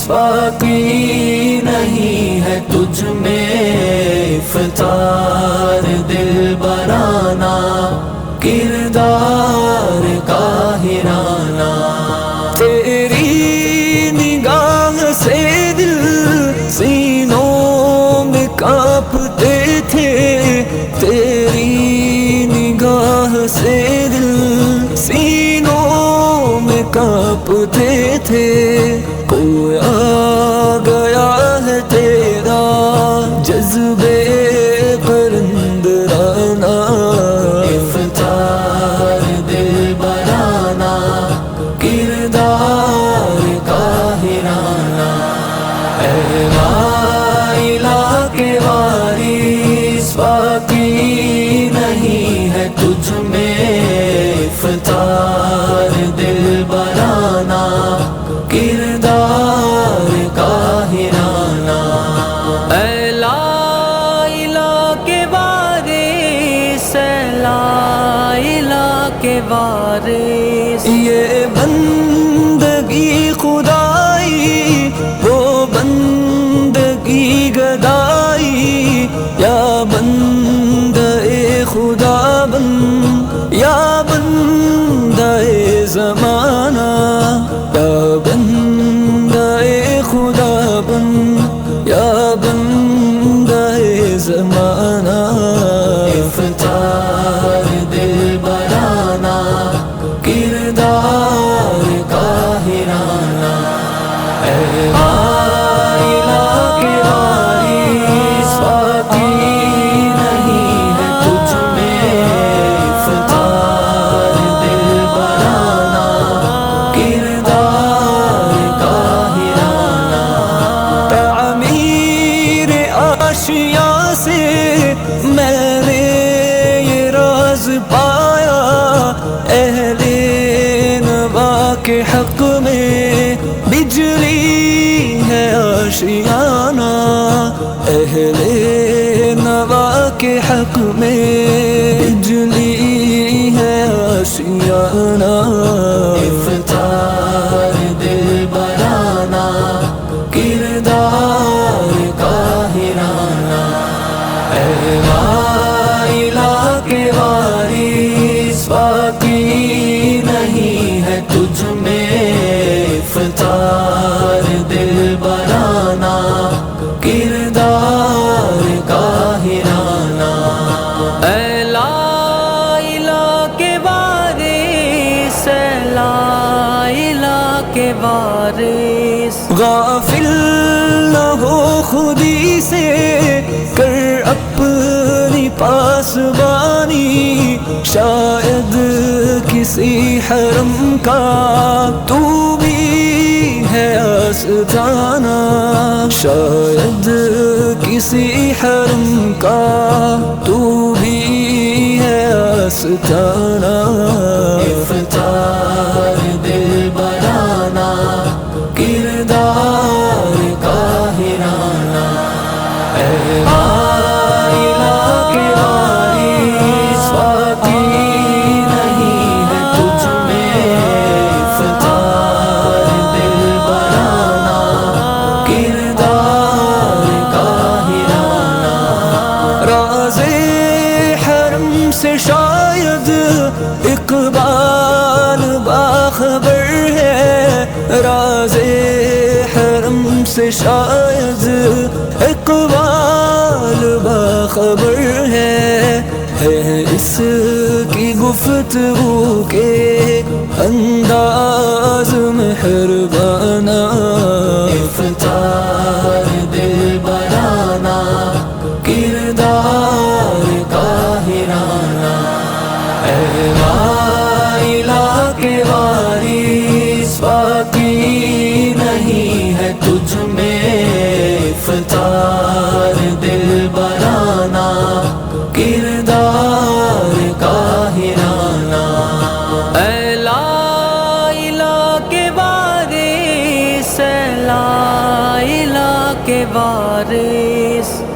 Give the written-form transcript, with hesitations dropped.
باقی نہیں ہے تجھ میں افطار دل برانا کردار کاہرانہ تیری نگاہ سے دل سینوں میں کانپتے تھے تیری نگاہ سے دل سینوں میں کانپتے تھے کوئی آ گیا ہے تیرا جذبے پرندرانہ افطار دل برانا کردار کاہرانہ اے وائلہ کے وارث باقی نہیں ہے تجھ میں افطار دل برانا کردار کاہرانہ اے لا الہ کے وارث اے لا الہ کے وارث یہ بندگی خدائی وہ بندگی گدائی یا بندہ خدا بن یا بندہ زمانہ یا بندہ خدا بن یا بندہ زمانہ افطار دل برانا کردار کاہرانہ اے وائلہ کے وارث باقی نہیں ہے تجھ میں افطار دل برانا کردار کاہرانہ تعمیر اشیاء سے میں نے یہ راز پایا اہل نوا کے حق میں بجلی ہے آشیانہ اہل نوا کے حق میں بجلی ہے آشیانہ افطار دل برانا کردار کاہرانہ اے وائلہ کے وارث باقی نہیں ہے تجھ میں افطار دل برانا کردار کاہرانہ اے لا الہ کے وارث اے لا الہ کے وارث غافل نہ ہو خودی سے کر اپنی پاسبانی شاید کسی حرم کا تو بھی ہے آستانہ شاید کسی حرم کا تو بھی ہے آستانہ افطار دل برانا کردار کاہرانہ اے وائلہ کے وارث باقی نہیں ہے تجھ میں افطار دل برانا کردار کاہرانہ راز حرم سے شاید اقبال باخبر ہے راز حرم سے شاید اقبال باخبر ہے اس کی گفتگو کے انداز مہربانہ افطار دل برانا کردار کاہرانہ اے وائلہ کے وارث باقی نہیں ہے تجھ میں افطار دل برانا کردار کاہرانہ وارث